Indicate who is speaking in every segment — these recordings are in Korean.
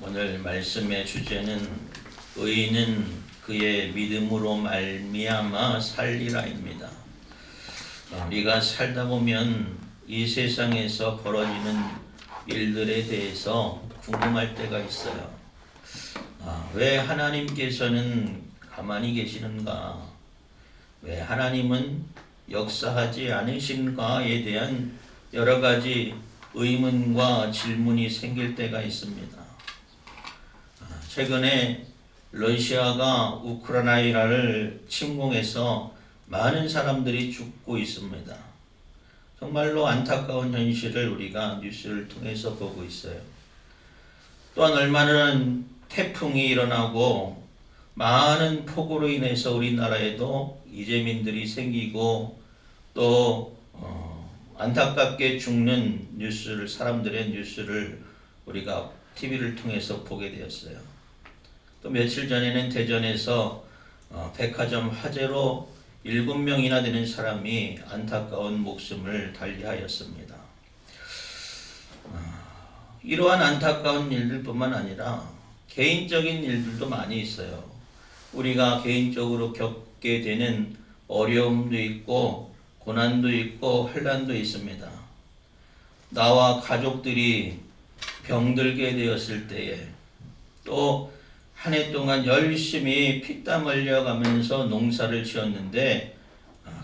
Speaker 1: 오늘 말씀의 주제는 의인은 그의 믿음으로 말미암아 살리라입니다. 우리가 살다 보면 이 세상에서 벌어지는 일들에 대해서 궁금할 때가 있어요. 왜 하나님께서는 가만히 계시는가? 왜 하나님은 역사하지 않으신가에 대한 여러 가지 의문과 질문이 생길 때가 있습니다. 최근에 러시아가 우크라이나를 침공해서 많은 사람들이 죽고 있습니다. 정말로 안타까운 현실을 우리가 뉴스를 통해서 보고 있어요. 또한 얼마 전 태풍이 일어나고 많은 폭우로 인해서 우리나라에도 이재민들이 생기고 또 안타깝게 죽는 뉴스를, 사람들의 뉴스를 우리가 TV를 통해서 보게 되었어요. 또 며칠 전에는 대전에서 백화점 화재로 7명이나 되는 사람이 안타까운 목숨을 달리하였습니다. 이러한 안타까운 일들뿐만 아니라 개인적인 일들도 많이 있어요. 우리가 개인적으로 겪게 되는 어려움도 있고 고난도 있고 환난도 있습니다. 나와 가족들이 병들게 되었을 때에 또 한 해 동안 열심히 피땀 흘려가면서 농사를 지었는데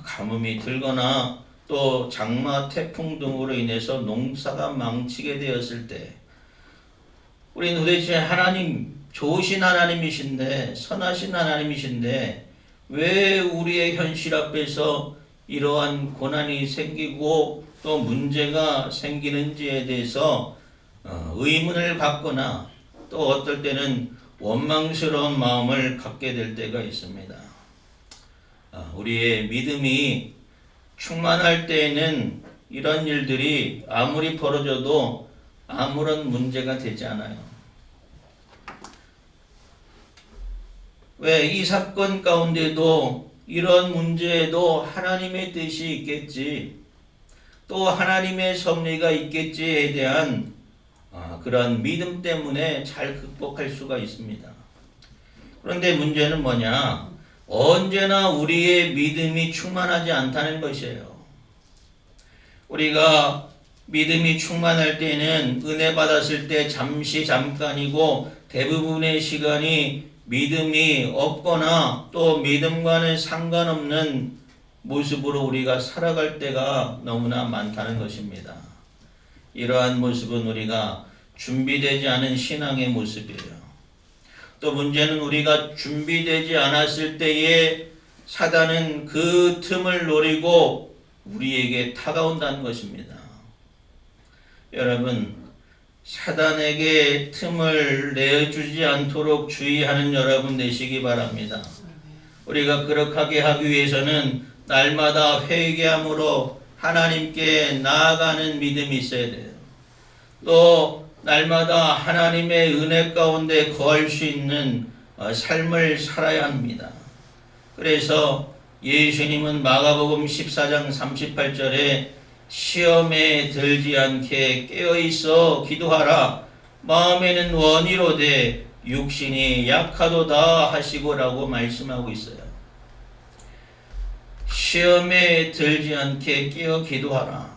Speaker 1: 가뭄이 들거나 또 장마, 태풍 등으로 인해서 농사가 망치게 되었을 때 우리는 도대체 하나님, 좋으신 하나님이신데, 선하신 하나님이신데 왜 우리의 현실 앞에서 이러한 고난이 생기고 또 문제가 생기는지에 대해서 의문을 갖거나 또 어떨 때는 원망스러운 마음을 갖게 될 때가 있습니다. 우리의 믿음이 충만할 때에는 이런 일들이 아무리 벌어져도 아무런 문제가 되지 않아요. 왜 이 사건 가운데도 이런 문제에도 하나님의 뜻이 있겠지, 또 하나님의 섭리가 있겠지에 대한 그런 믿음 때문에 잘 극복할 수가 있습니다. 그런데 문제는 뭐냐? 언제나 우리의 믿음이 충만하지 않다는 것이에요. 우리가 믿음이 충만할 때는 은혜 받았을 때 잠깐이고 대부분의 시간이 믿음이 없거나 또 믿음과는 상관없는 모습으로 우리가 살아갈 때가 너무나 많다는 것입니다. 이러한 모습은 우리가 준비되지 않은 신앙의 모습이에요. 또 문제는 우리가 준비되지 않았을 때에 사단은 그 틈을 노리고 우리에게 다가온다는 것입니다. 여러분, 사단에게 틈을 내주지 않도록 주의하는 여러분 되시기 바랍니다. 우리가 그렇게 하기 위해서는 날마다 회개함으로 하나님께 나아가는 믿음이 있어야 돼요. 또 날마다 하나님의 은혜 가운데 거할 수 있는 삶을 살아야 합니다. 그래서 예수님은 마가복음 14장 38절에 시험에 들지 않게 깨어있어 기도하라. 마음에는 원이로되 육신이 약하도다 하시고라고 말씀하고 있어요. 시험에 들지 않게 깨어 기도하라.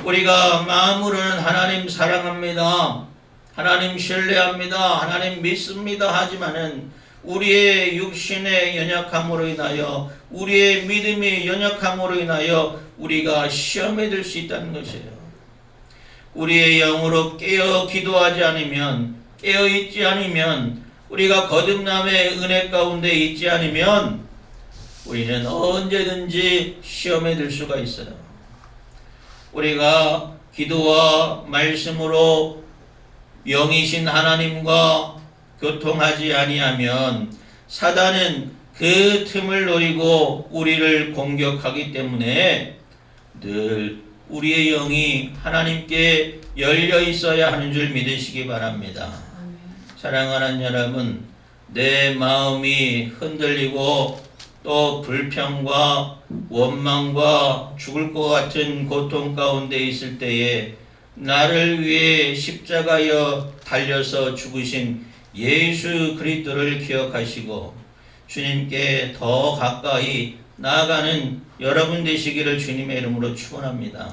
Speaker 1: 우리가 마음으로는 하나님 사랑합니다, 하나님 신뢰합니다, 하나님 믿습니다 하지만은 우리의 육신의 연약함으로 인하여, 우리의 믿음의 연약함으로 인하여 우리가 시험에 들 수 있다는 것이에요. 우리의 영으로 깨어 기도하지 않으면, 깨어 있지 않으면, 우리가 거듭남의 은혜 가운데 있지 않으면 우리는 언제든지 시험에 들 수가 있어요. 우리가 기도와 말씀으로 영이신 하나님과 교통하지 아니하면 사단은 그 틈을 노리고 우리를 공격하기 때문에 늘 우리의 영이 하나님께 열려 있어야 하는 줄 믿으시기 바랍니다. 사랑하는 여러분, 내 마음이 흔들리고 또 불평과 원망과 죽을 것 같은 고통 가운데 있을 때에 나를 위해 십자가여 달려서 죽으신 예수 그리스도를 기억하시고 주님께 더 가까이 나아가는 여러분 되시기를 주님의 이름으로 축원합니다.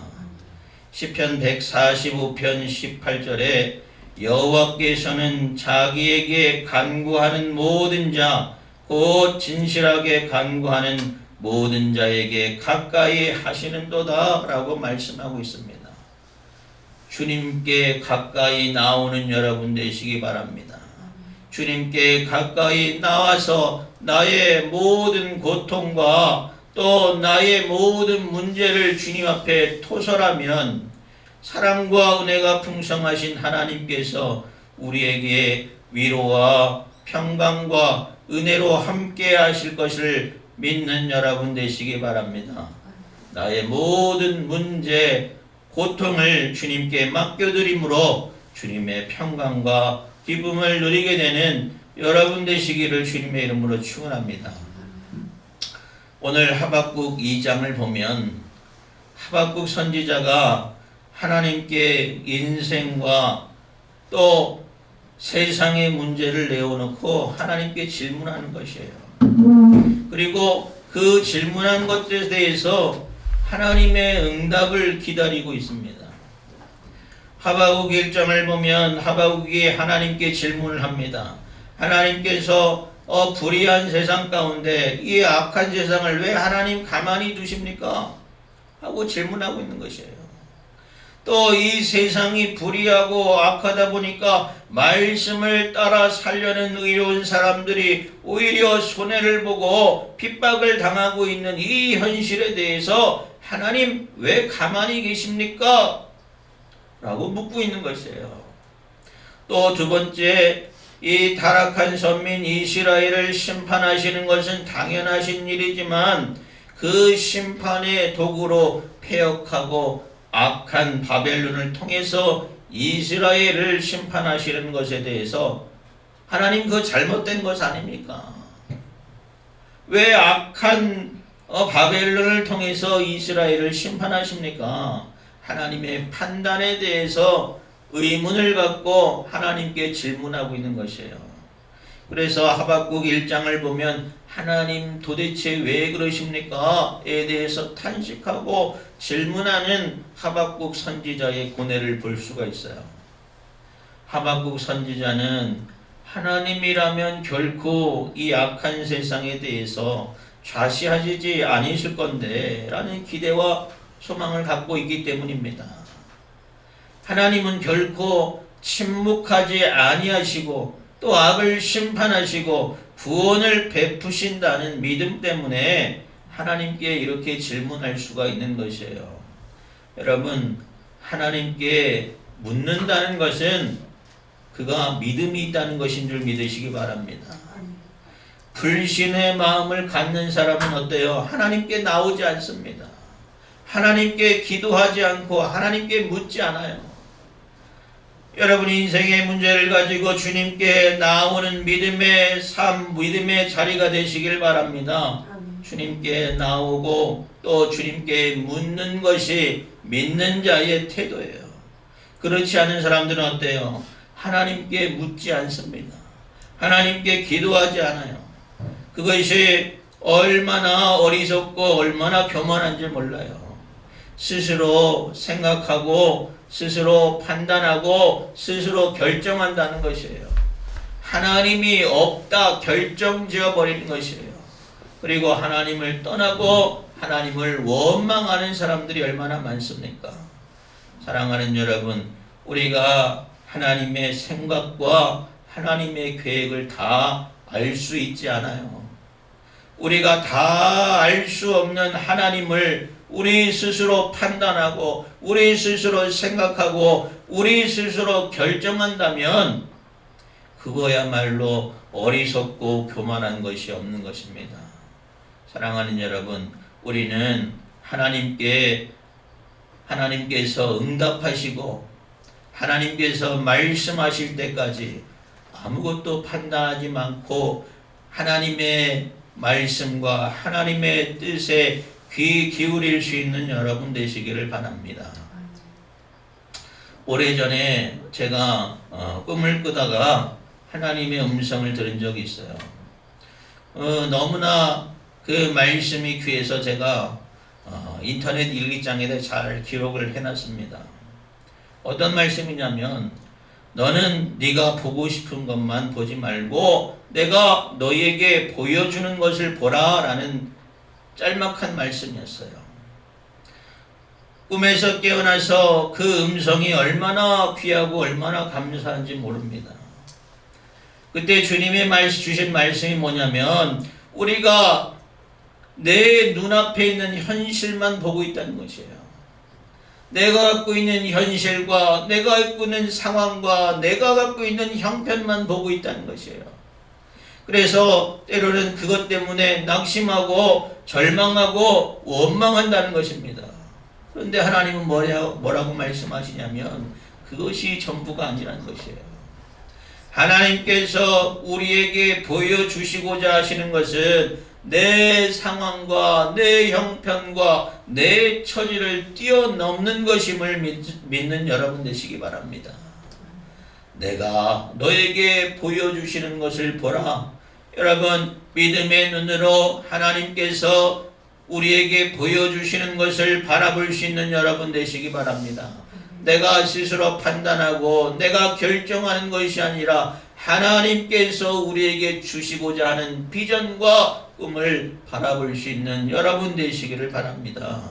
Speaker 1: 시편 145편 18절에 여호와께서는 자기에게 간구하는 모든 자 곧 진실하게 간구하는 모든 자에게 가까이 하시는도다 라고 말씀하고 있습니다. 주님께 가까이 나오는 여러분 되시기 바랍니다. 주님께 가까이 나와서 나의 모든 고통과 또 나의 모든 문제를 주님 앞에 토설하면 사랑과 은혜가 풍성하신 하나님께서 우리에게 위로와 평강과 은혜로 함께 하실 것을 믿는 여러분 되시기 바랍니다. 나의 모든 문제, 고통을 주님께 맡겨드림으로 주님의 평강과 기쁨을 누리게 되는 여러분 되시기를 주님의 이름으로 축원합니다. 오늘 하박국 2장을 보면 하박국 선지자가 하나님께 인생과 또 세상의 문제를 내어놓고 하나님께 질문하는 것이에요. 그리고 그 질문한 것에 대해서 하나님의 응답을 기다리고 있습니다. 하박국 1장을 보면 하박국이 하나님께 질문을 합니다. 하나님께서 불의한 세상 가운데 이 악한 세상을 왜 하나님 가만히 두십니까? 하고 질문하고 있는 것이에요. 또 이 세상이 불의하고 악하다 보니까 말씀을 따라 살려는 의로운 사람들이 오히려 손해를 보고 핍박을 당하고 있는 이 현실에 대해서 하나님 왜 가만히 계십니까? 라고 묻고 있는 것이에요. 또 두 번째, 이 타락한 선민 이스라엘을 심판하시는 것은 당연하신 일이지만 그 심판의 도구로 패역하고 악한 바벨론을 통해서 이스라엘을 심판하시는 것에 대해서 하나님 그 잘못된 것 아닙니까? 왜 악한 바벨론을 통해서 이스라엘을 심판하십니까? 하나님의 판단에 대해서 의문을 갖고 하나님께 질문하고 있는 것이에요. 그래서 하박국 1장을 보면 하나님 도대체 왜 그러십니까? 에 대해서 탄식하고 질문하는 하박국 선지자의 고뇌를 볼 수가 있어요. 하박국 선지자는 하나님이라면 결코 이 악한 세상에 대해서 좌시하시지 않으실 건데 라는 기대와 소망을 갖고 있기 때문입니다. 하나님은 결코 침묵하지 아니하시고 또 악을 심판하시고 구원을 베푸신다는 믿음 때문에 하나님께 이렇게 질문할 수가 있는 것이에요. 여러분, 하나님께 묻는다는 것은 그가 믿음이 있다는 것인 줄 믿으시기 바랍니다. 불신의 마음을 갖는 사람은 어때요? 하나님께 나오지 않습니다. 하나님께 기도하지 않고 하나님께 묻지 않아요. 여러분 인생의 문제를 가지고 주님께 나오는 믿음의 삶, 믿음의 자리가 되시길 바랍니다. 주님께 나오고 또 주님께 묻는 것이 믿는 자의 태도예요. 그렇지 않은 사람들은 어때요? 하나님께 묻지 않습니다. 하나님께 기도하지 않아요. 그것이 얼마나 어리석고 얼마나 교만한지 몰라요. 스스로 생각하고 스스로 판단하고 스스로 결정한다는 것이에요. 하나님이 없다 결정지어 버리는 것이에요. 그리고 하나님을 떠나고 하나님을 원망하는 사람들이 얼마나 많습니까? 사랑하는 여러분, 우리가 하나님의 생각과 하나님의 계획을 다 알 수 있지 않아요. 우리가 다 알 수 없는 하나님을 우리 스스로 판단하고 우리 스스로 생각하고 우리 스스로 결정한다면 그거야말로 어리석고 교만한 것이 없는 것입니다. 사랑하는 여러분, 우리는 하나님께서 응답하시고 하나님께서 말씀하실 때까지 아무것도 판단하지 않고 하나님의 말씀과 하나님의 뜻에 귀 기울일 수 있는 여러분 되시기를 바랍니다. 오래전에 제가 꿈을 꾸다가 하나님의 음성을 들은 적이 있어요. 너무나 그 말씀이 귀해서 제가 인터넷 일기장에다 잘 기록을 해놨습니다. 어떤 말씀이냐면 너는 네가 보고 싶은 것만 보지 말고 내가 너희에게 보여주는 것을 보라 라는 짤막한 말씀이었어요. 꿈에서 깨어나서 그 음성이 얼마나 귀하고 얼마나 감사한지 모릅니다. 그때 주님이 주신 말씀이 뭐냐면 우리가 내 눈앞에 있는 현실만 보고 있다는 것이에요. 내가 갖고 있는 현실과 내가 갖고 있는 상황과 내가 갖고 있는 형편만 보고 있다는 것이에요. 그래서 때로는 그것 때문에 낙심하고 절망하고 원망한다는 것입니다. 그런데 하나님은 뭐라고 말씀하시냐면 그것이 전부가 아니라는 것이에요. 하나님께서 우리에게 보여주시고자 하시는 것은 내 상황과 내 형편과 내 처지를 뛰어넘는 것임을 믿는 여러분 되시기 바랍니다. 내가 너에게 보여주시는 것을 보라. 여러분, 믿음의 눈으로 하나님께서 우리에게 보여주시는 것을 바라볼 수 있는 여러분 되시기 바랍니다. 내가 스스로 판단하고 내가 결정하는 것이 아니라 하나님께서 우리에게 주시고자 하는 비전과 꿈을 바라볼 수 있는 여러분 되시기를 바랍니다.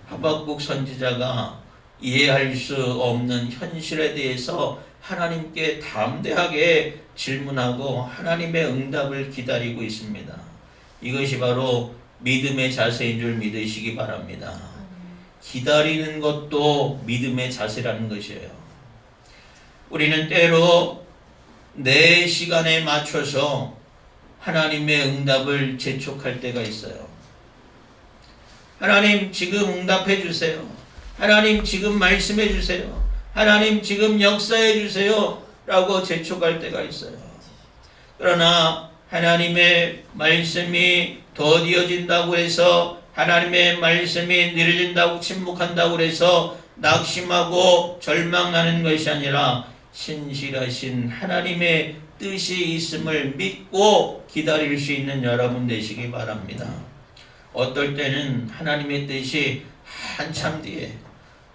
Speaker 1: 하박국 선지자가 이해할 수 없는 현실에 대해서 하나님께 담대하게 질문하고 하나님의 응답을 기다리고 있습니다. 이것이 바로 믿음의 자세인 줄 믿으시기 바랍니다. 기다리는 것도 믿음의 자세라는 것이에요. 우리는 때로 내 시간에 맞춰서 하나님의 응답을 재촉할 때가 있어요. 하나님 지금 응답해 주세요. 하나님 지금 말씀해 주세요. 하나님 지금 역사해 주세요. 라고 재촉할 때가 있어요. 그러나 하나님의 말씀이 더디어진다고 해서 하나님의 말씀이 느려진다고 침묵한다고 해서 낙심하고 절망하는 것이 아니라 신실하신 하나님의 뜻이 있음을 믿고 기다릴 수 있는 여러분 되시기 바랍니다. 어떨 때는 하나님의 뜻이 한참 뒤에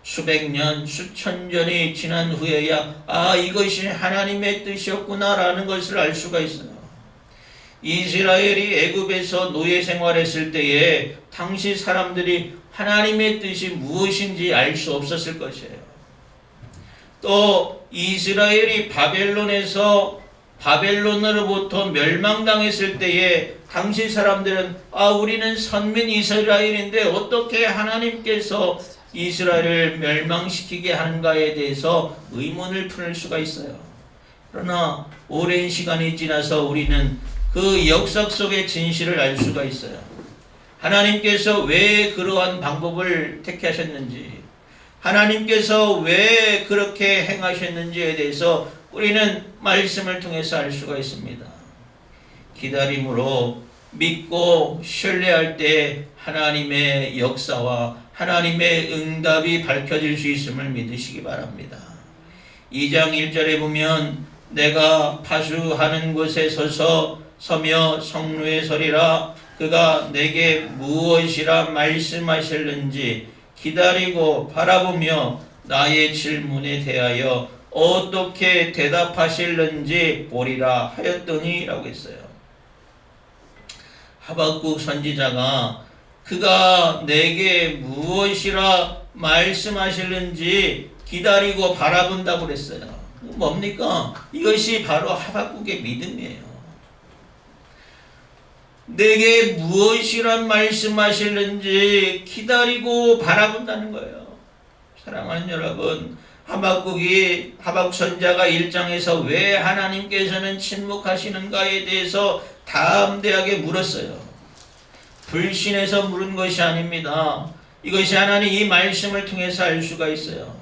Speaker 1: 수백 년, 수천 년이 지난 후에야 이것이 하나님의 뜻이었구나 라는 것을 알 수가 있어요. 이스라엘이 애굽에서 노예 생활했을 때에 당시 사람들이 하나님의 뜻이 무엇인지 알 수 없었을 것이에요. 또 이스라엘이 바벨론으로부터 멸망당했을 때에 당시 사람들은 우리는 선민 이스라엘인데 어떻게 하나님께서 이스라엘을 멸망시키게 하는가에 대해서 의문을 품을 수가 있어요. 그러나 오랜 시간이 지나서 우리는 그 역사 속의 진실을 알 수가 있어요. 하나님께서 왜 그러한 방법을 택하셨는지, 하나님께서 왜 그렇게 행하셨는지에 대해서 우리는 말씀을 통해서 알 수가 있습니다. 기다림으로 믿고 신뢰할 때 하나님의 역사와 하나님의 응답이 밝혀질 수 있음을 믿으시기 바랍니다. 2장 1절에 보면 내가 파수하는 곳에 서며 성루에 서리라. 그가 내게 무엇이라 말씀하실는지 기다리고 바라보며 나의 질문에 대하여 어떻게 대답하실는지 보리라 하였더니 라고 했어요. 하박국 선지자가 그가 내게 무엇이라 말씀하실는지 기다리고 바라본다고 그랬어요. 뭡니까? 이것이 바로 하박국의 믿음이에요. 내게 무엇이란 말씀하실는지 기다리고 바라본다는 거예요. 사랑하는 여러분, 하박국 선지자가 1장에서 왜 하나님께서는 침묵하시는가에 대해서 담대하게 물었어요. 불신해서 물은 것이 아닙니다. 이것이 하나님 이 말씀을 통해서 알 수가 있어요.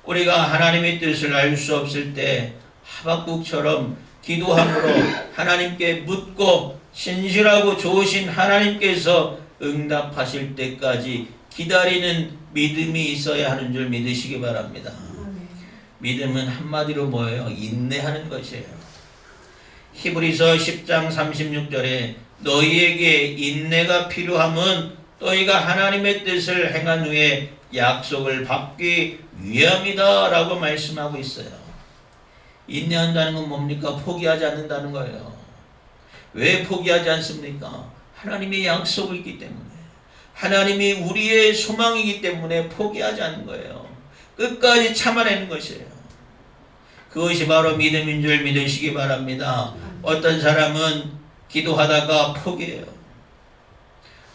Speaker 1: 우리가 하나님의 뜻을 알 수 없을 때 하박국처럼 기도함으로 하나님께 묻고 신실하고 좋으신 하나님께서 응답하실 때까지 기다리는 믿음이 있어야 하는 줄 믿으시기 바랍니다. 믿음은 한마디로 뭐예요? 인내하는 것이에요. 히브리서 10장 36절에 너희에게 인내가 필요함은 너희가 하나님의 뜻을 행한 후에 약속을 받기 위함이다 라고 말씀하고 있어요. 인내한다는 건 뭡니까? 포기하지 않는다는 거예요. 왜 포기하지 않습니까? 하나님의 약속이 있기 때문에, 하나님이 우리의 소망이기 때문에 포기하지 않는 거예요. 끝까지 참아내는 것이에요. 그것이 바로 믿음인 줄 믿으시기 바랍니다. 어떤 사람은 기도하다가 포기해요.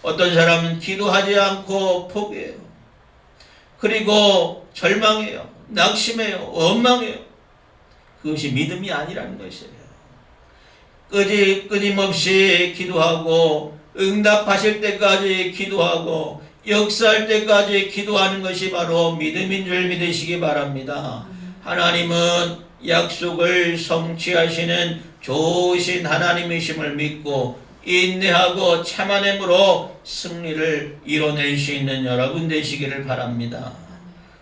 Speaker 1: 어떤 사람은 기도하지 않고 포기해요. 그리고 절망해요. 낙심해요. 원망해요. 그것이 믿음이 아니라는 것이에요. 끊임없이 기도하고 응답하실 때까지 기도하고 역사할 때까지 기도하는 것이 바로 믿음인 줄 믿으시기 바랍니다. 하나님은 약속을 성취하시는 좋으신 하나님이심을 믿고 인내하고 참아냄으로 승리를 이뤄낼 수 있는 여러분 되시기를 바랍니다.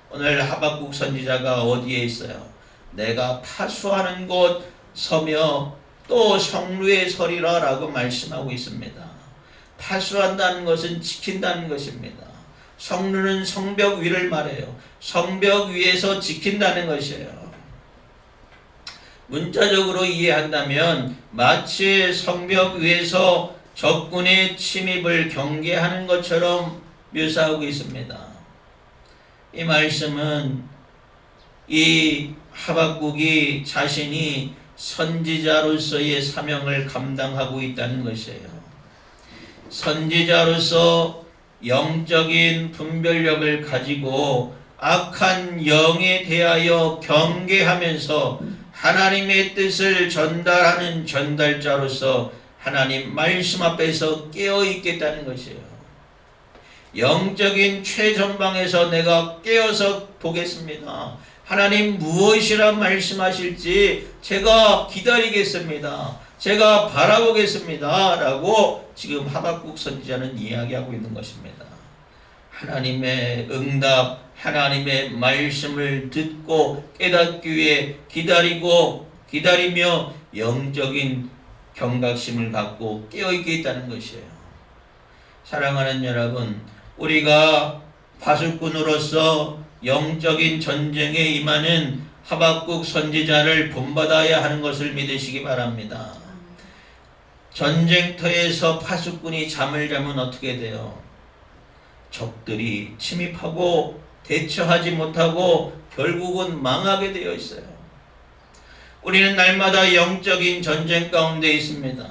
Speaker 1: 오늘 하박국 선지자가 어디에 있어요? 내가 파수하는 곳 서며 또 성루에 서리라 라고 말씀하고 있습니다. 파수한다는 것은 지킨다는 것입니다. 성루는 성벽 위를 말해요. 성벽 위에서 지킨다는 것이에요. 문자적으로 이해한다면 마치 성벽 위에서 적군의 침입을 경계하는 것처럼 묘사하고 있습니다. 이 말씀은 이 하박국이 자신이 선지자로서의 사명을 감당하고 있다는 것이에요. 선지자로서 영적인 분별력을 가지고 악한 영에 대하여 경계하면서 하나님의 뜻을 전달하는 전달자로서 하나님 말씀 앞에서 깨어 있겠다는 것이에요. 영적인 최전방에서 내가 깨어서 보겠습니다. 하나님 무엇이라 말씀하실지 제가 기다리겠습니다. 제가 바라보겠습니다. 라고 지금 하박국 선지자는 이야기하고 있는 것입니다. 하나님의 응답, 하나님의 말씀을 듣고 깨닫기 위해 기다리며 영적인 경각심을 갖고 깨어있게 있다는 것이에요. 사랑하는 여러분, 우리가 파수꾼으로서 영적인 전쟁에 임하는 하박국 선지자를 본받아야 하는 것을 믿으시기 바랍니다. 전쟁터에서 파수꾼이 잠을 자면 어떻게 돼요? 적들이 침입하고 대처하지 못하고 결국은 망하게 되어 있어요. 우리는 날마다 영적인 전쟁 가운데 있습니다.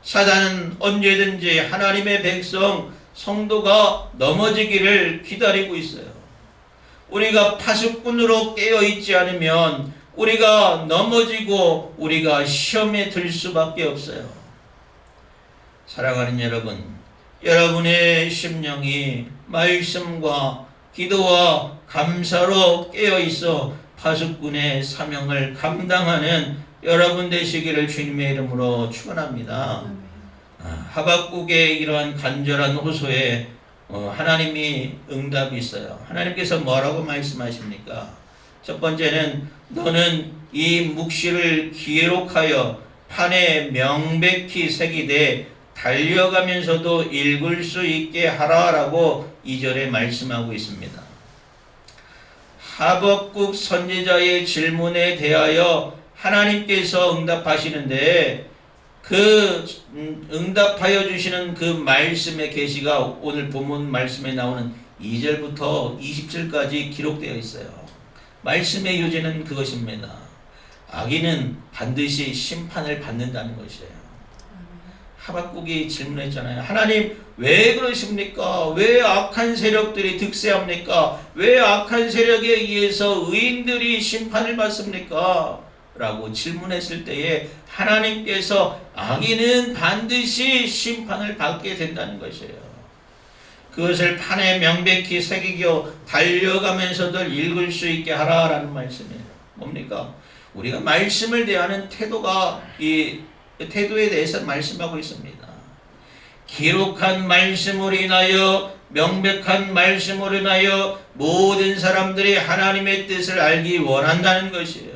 Speaker 1: 사단은 언제든지 하나님의 백성, 성도가 넘어지기를 기다리고 있어요. 우리가 파수꾼으로 깨어있지 않으면 우리가 넘어지고 우리가 시험에 들 수밖에 없어요. 사랑하는 여러분, 여러분의 심령이 말씀과 기도와 감사로 깨어있어 파수꾼의 사명을 감당하는 여러분 되시기를 주님의 이름으로 축원합니다. 하박국의 이러한 간절한 호소에 하나님이 응답이 있어요. 하나님께서 뭐라고 말씀하십니까? 첫 번째는 너는 이 묵시를 기록하여 판에 명백히 새기되 달려가면서도 읽을 수 있게 하라라고 2절에 말씀하고 있습니다. 하박국 선지자의 질문에 대하여 하나님께서 응답하시는데 그 응답하여 주시는 그 말씀의 계시가 오늘 본문 말씀에 나오는 2절부터 20절까지 기록되어 있어요. 말씀의 요지는 그것입니다. 악인은 반드시 심판을 받는다는 것이에요. 하박국이 질문했잖아요. 하나님 왜 그러십니까? 왜 악한 세력들이 득세합니까? 왜 악한 세력에 의해서 의인들이 심판을 받습니까? 라고 질문했을 때에 하나님께서 악인은 반드시 심판을 받게 된다는 것이에요. 그것을 판에 명백히 새기고 달려가면서도 읽을 수 있게 하라라는 말씀이에요. 뭡니까? 우리가 말씀을 대하는 태도가 이 태도에 대해서 말씀하고 있습니다. 기록한 말씀으로 인하여, 명백한 들음으로 인하여 모든 사람들이 하나님의 뜻을 알기 원한다는 것이에요.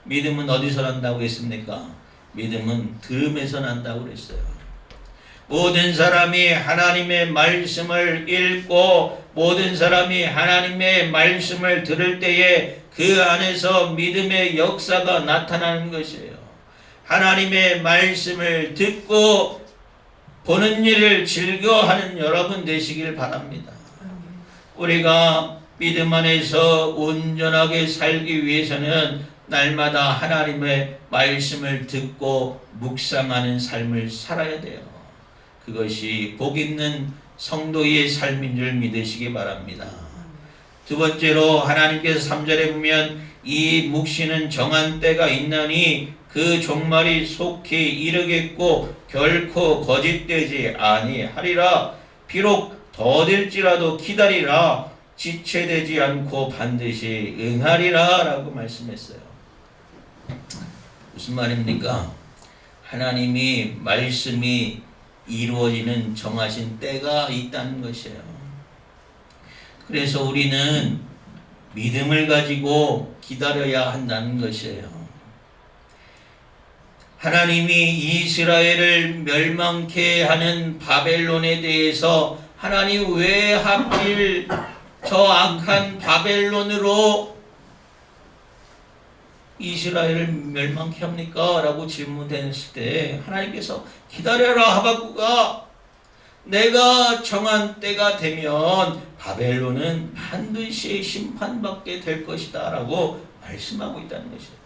Speaker 1: 믿음은 어디서 난다고 했습니까? 믿음은 들음에서 난다고 그랬어요. 모든 사람이 하나님의 말씀을 읽고 모든 사람이 하나님의 말씀을 들을 때에 그 안에서 믿음의 역사가 나타나는 것이에요. 하나님의 말씀을 듣고 보는 일을 즐거워하는 여러분 되시길 바랍니다. 우리가 믿음 안에서 온전하게 살기 위해서는 날마다 하나님의 말씀을 듣고 묵상하는 삶을 살아야 돼요. 그것이 복 있는 성도의 삶인 줄 믿으시기 바랍니다. 두 번째로 하나님께서 3절에 보면 이 묵시는 정한 때가 있나니 그 종말이 속히 이르겠고 결코 거짓되지 아니하리라. 비록 더딜지라도 기다리라. 지체되지 않고 반드시 응하리라 라고 말씀했어요. 무슨 말입니까? 하나님이 말씀이 이루어지는 정하신 때가 있다는 것이에요. 그래서 우리는 믿음을 가지고 기다려야 한다는 것이에요. 하나님이 이스라엘을 멸망케 하는 바벨론에 대해서 하나님 왜 하필 저 악한 바벨론으로 이스라엘을 멸망케 합니까? 라고 질문했을 때 하나님께서 기다려라 하박국아, 내가 정한 때가 되면 바벨론은 반드시 심판받게 될 것이다 라고 말씀하고 있다는 것이에요.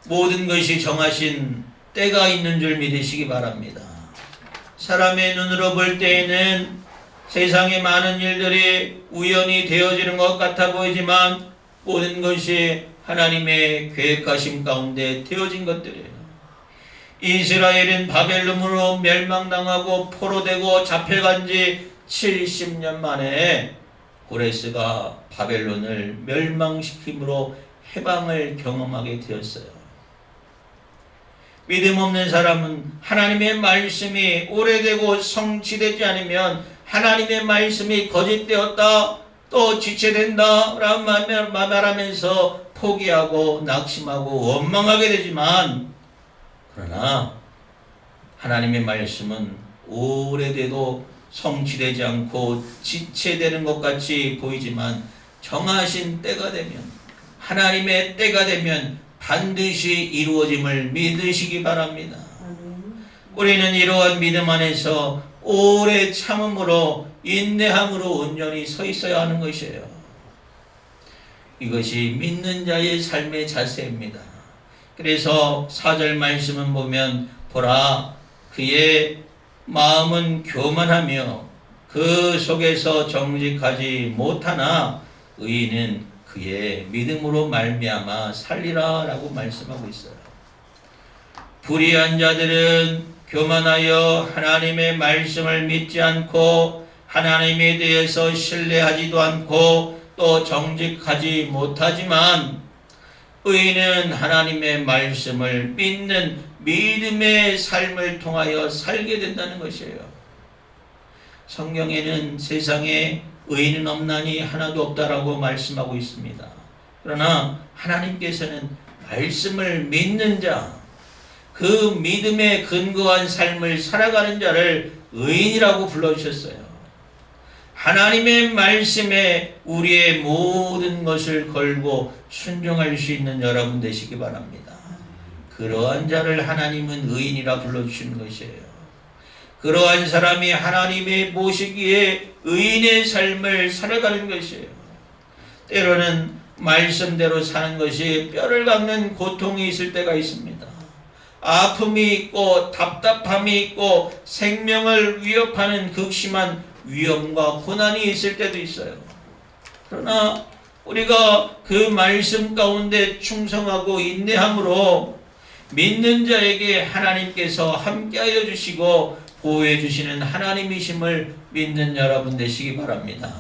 Speaker 1: 모든 것이 정하신 때가 있는 줄 믿으시기 바랍니다. 사람의 눈으로 볼 때에는 세상의 많은 일들이 우연히 되어지는 것 같아 보이지만 모든 것이 하나님의 계획하심 가운데 되어진 것들이에요. 이스라엘은 바벨론으로 멸망당하고 포로되고 잡혀간 지 70년 만에 고레스가 바벨론을 멸망시킴으로 해방을 경험하게 되었어요. 믿음 없는 사람은 하나님의 말씀이 오래되고 성취되지 않으면 하나님의 말씀이 거짓되었다, 또 지체된다 라고 말하면서 포기하고 낙심하고 원망하게 되지만, 그러나 하나님의 말씀은 오래돼도 성취되지 않고 지체되는 것 같이 보이지만 정하신 때가 되면, 하나님의 때가 되면 반드시 이루어짐을 믿으시기 바랍니다. 우리는 이러한 믿음 안에서 오래 참음으로 인내함으로 온전히 서 있어야 하는 것이에요. 이것이 믿는 자의 삶의 자세입니다. 그래서 4절 말씀은 보면 보라, 그의 마음은 교만하며 그 속에서 정직하지 못하나 의인은 그의 믿음으로 말미암아 살리라 라고 말씀하고 있어요. 불의한 자들은 교만하여 하나님의 말씀을 믿지 않고 하나님에 대해서 신뢰하지도 않고 또 정직하지 못하지만 의인은 하나님의 말씀을 믿는 믿음의 삶을 통하여 살게 된다는 것이에요. 성경에는 세상에 의인은 없나니 하나도 없다라고 말씀하고 있습니다. 그러나 하나님께서는 말씀을 믿는 자, 그 믿음에 근거한 삶을 살아가는 자를 의인이라고 불러주셨어요. 하나님의 말씀에 우리의 모든 것을 걸고 순종할 수 있는 여러분 되시기 바랍니다. 그러한 자를 하나님은 의인이라 불러주시는 것이에요. 그러한 사람이 하나님의 보시기에 의인의 삶을 살아가는 것이에요. 때로는 말씀대로 사는 것이 뼈를 깎는 고통이 있을 때가 있습니다. 아픔이 있고 답답함이 있고 생명을 위협하는 극심한 위험과 고난이 있을 때도 있어요. 그러나 우리가 그 말씀 가운데 충성하고 인내함으로 믿는 자에게 하나님께서 함께하여 주시고 보호해 주시는 하나님이심을 믿는 여러분 되시기 바랍니다.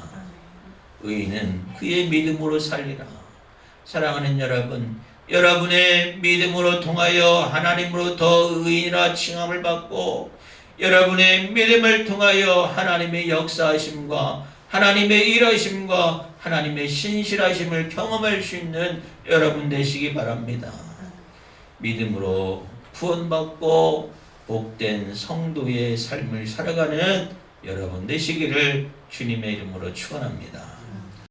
Speaker 1: 의인은 그의 믿음으로 살리라. 사랑하는 여러분, 여러분의 믿음으로 통하여 하나님으로부터 의인이라 칭함을 받고 여러분의 믿음을 통하여 하나님의 역사하심과 하나님의 일하심과 하나님의 신실하심을 경험할 수 있는 여러분 되시기 바랍니다. 믿음으로 구원받고 복된 성도의 삶을 살아가는 여러분 되시기를 주님의 이름으로 축원합니다.